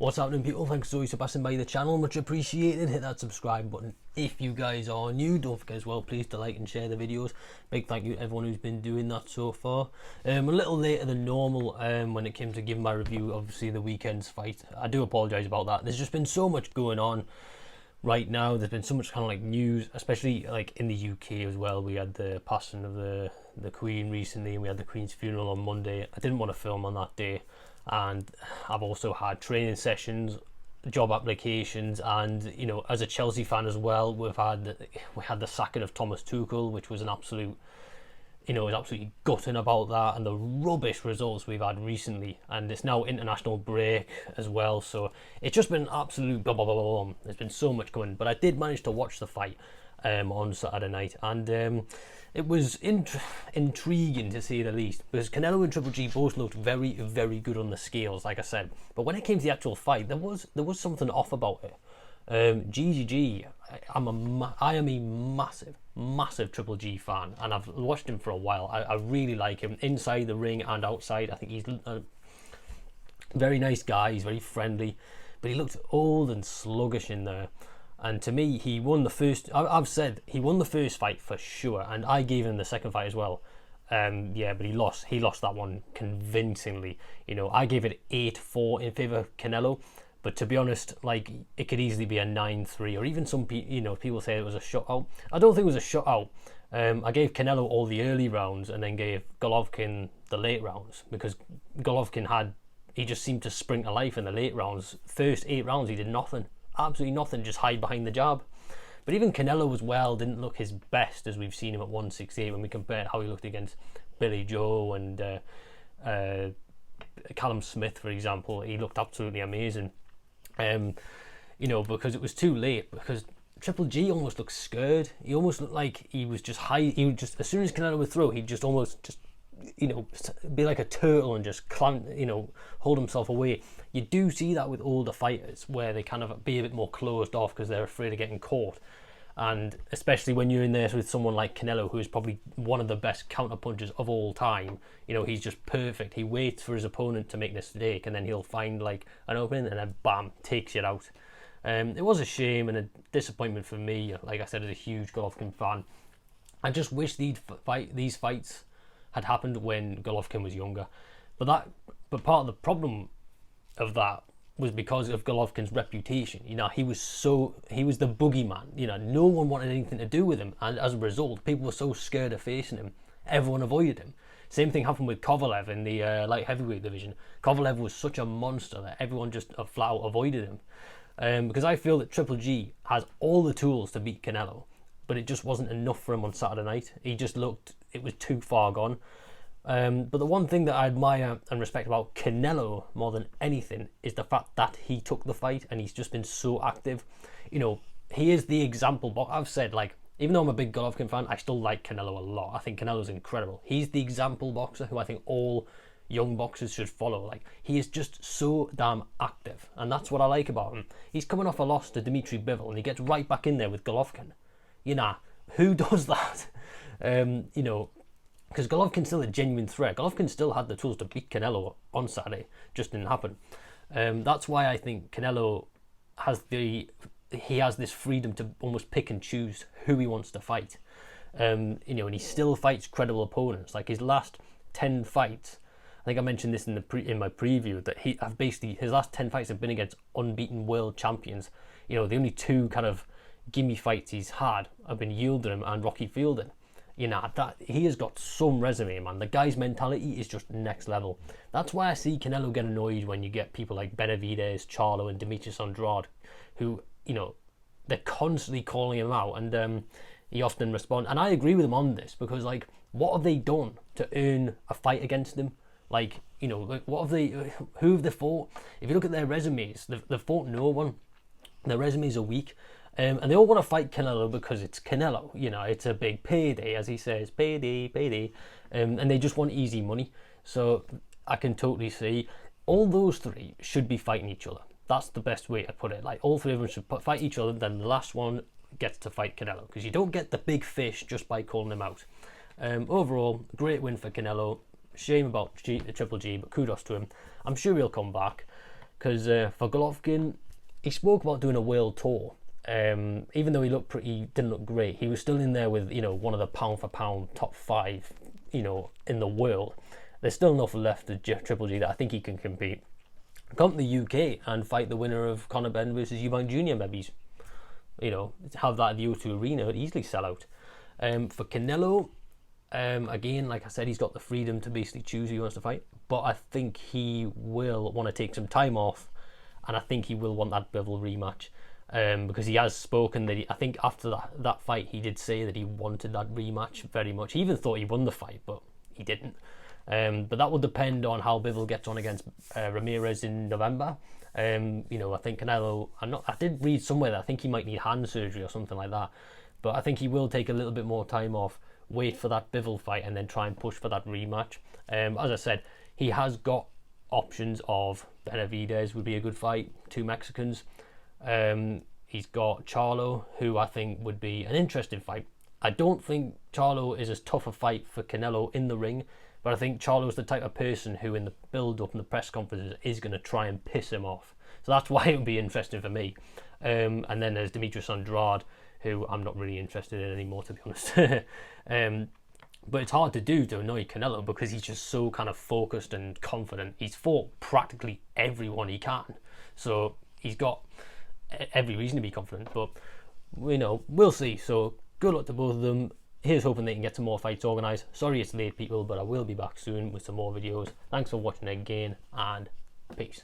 What's happening, people? Thanks so much for passing by the channel, much appreciated. Hit that subscribe button if you guys are new. Don't forget as well, please, to like and share the videos. Big thank you to everyone who's been doing that so far. A little later than normal when it came to giving my review, obviously the weekend's fight. I do apologise about that. There's just been so much going on right now. There's been so much kind of like news, especially like in the UK as well. We had the passing of the Queen recently, and we had the Queen's funeral on Monday. I didn't want to film on that day, and I've also had training sessions, job applications, and you know, as a Chelsea fan as well, we had the sacking of Thomas Tuchel, which was an absolute, you know, was absolutely gutting about that, and the rubbish results we've had recently, and it's now international break as well, so it's just been absolute blah blah blah blah blah. There's been so much going, but I did manage to watch the fight on Saturday night, and it was intriguing to say the least, because Canelo and Triple G both looked very, very good on the scales, like I said. But when it came to the actual fight, there was something off about it. GGG, I am a massive Triple G fan, and I've watched him for a while. I really like him inside the ring and outside. I think he's a very nice guy. He's very friendly, but he looked old and sluggish in there. And to me, he won the first. I've said he won the first fight for sure, and I gave him the second fight as well. Yeah, but he lost. He lost that one convincingly. You know, I gave it 8-4 in favor of Canelo, but to be honest, like, it could easily be a 9-3, or even some people say it was a shutout. I don't think it was a shutout. I gave Canelo all the early rounds and then gave Golovkin the late rounds, because Golovkin he just seemed to spring to life in the late rounds. First 8 rounds he did nothing. Absolutely nothing, just hide behind the jab. But even Canelo as well didn't look his best, as we've seen him at 168 when we compared how he looked against Billy Joe and Callum Smith, for example. He looked absolutely amazing. You know, because it was too late, because Triple G almost looked scared. He almost looked like he was just he would just, as soon as Canelo would throw, he'd just almost you know, be like a turtle and just hold himself away. You do see that with older fighters, where they kind of be a bit more closed off because they're afraid of getting caught. And especially when you're in there with someone like Canelo, who is probably one of the best counterpunchers of all time. You know, he's just perfect. He waits for his opponent to make the mistake, and then he'll find like an opening, and then bam, takes it out. It was a shame and a disappointment for me. Like I said, as a huge Golovkin fan, I just wish these fights had happened when Golovkin was younger. But part of the problem of that was because of Golovkin's reputation. You know, he was the boogeyman. You know, no one wanted anything to do with him, and as a result, people were so scared of facing him, everyone avoided him. Same thing happened with Kovalev in the light heavyweight division. Kovalev was such a monster that everyone just flat out avoided him. Because I feel that Triple G has all the tools to beat Canelo, but it just wasn't enough for him on Saturday night. He just looked, it was too far gone. But the one thing that I admire and respect about Canelo more than anything is the fact that he took the fight, and he's just been so active. You know, he is the example. But I've said, like, even though I'm a big Golovkin fan, I still like Canelo a lot. I think Canelo's incredible. He's the example boxer who I think all young boxers should follow. Like, he is just so damn active, and that's what I like about him. He's coming off a loss to Dmitry Bivol, and he gets right back in there with Golovkin. You know, who does that? You know, because Golovkin's still a genuine threat. Golovkin still had the tools to beat Canelo on Saturday, just didn't happen. That's why I think Canelo has this freedom to almost pick and choose who he wants to fight. You know, and he still fights credible opponents. Like his last 10 fights, I think I mentioned this in my preview, that his last 10 fights have been against unbeaten world champions. You know, the only 2 kind of gimme fights he's had have been Yildirim and Rocky Fielding. You know, that he has got some resume, man. The guy's mentality is just next level. That's why I see Canelo get annoyed when you get people like Benavidez, Charlo, and Demetrius Andrade, who, you know, they're constantly calling him out, and he often responds. And I agree with him on this, because, like, what have they done to earn a fight against him? Like, you know, like, who have they fought? If you look at their resumes, they've fought no one. Their resumes are weak. And they all want to fight Canelo because it's Canelo. You know, it's a big payday, as he says, payday. And they just want easy money. So I can totally see all those 3 should be fighting each other. That's the best way to put it. Like, all 3 of them should fight each other, then the last one gets to fight Canelo, because you don't get the big fish just by calling him out. Overall, great win for Canelo. Shame about Triple G, but kudos to him. I'm sure he'll come back. because for Golovkin, he spoke about doing a world tour. Even though didn't look great, he was still in there with, you know, one of the pound for pound top 5, you know, in the world. There's still enough left of Triple G that I think he can compete. Come to the UK and fight the winner of Conor Benn versus Eubank Jr. Maybe, you know, have that at the O2 Arena, it'd easily sell out. For Canelo, again, like I said, he's got the freedom to basically choose who he wants to fight, but I think he will want to take some time off, and I think he will want that Bivol rematch, because he has spoken that I think after that fight he did say that he wanted that rematch very much. He even thought he won the fight, but he didn't. But that will depend on how Bivol gets on against Ramirez in November. You know, I think Canelo, I did read somewhere that I think he might need hand surgery or something like that, but I think he will take a little bit more time off, wait for that Bivol fight, and then try and push for that rematch. As I said, he has got options of Benavidez would be a good fight, 2 Mexicans. He's got Charlo, who I think would be an interesting fight. I don't think Charlo is as tough a fight for Canelo in the ring, but I think Charlo's the type of person who in the build-up and the press conferences is going to try and piss him off. So that's why it would be interesting for me. And then there's Demetrius Andrade, who I'm not really interested in anymore, to be honest. But it's hard to do to annoy Canelo because he's just so kind of focused and confident. He's fought practically everyone he can. So he's got every reason to be confident. But, you know, we'll see. So good luck to both of them. Here's hoping they can get some more fights organised. Sorry it's late, people, but I will be back soon with some more videos. Thanks for watching again, and peace.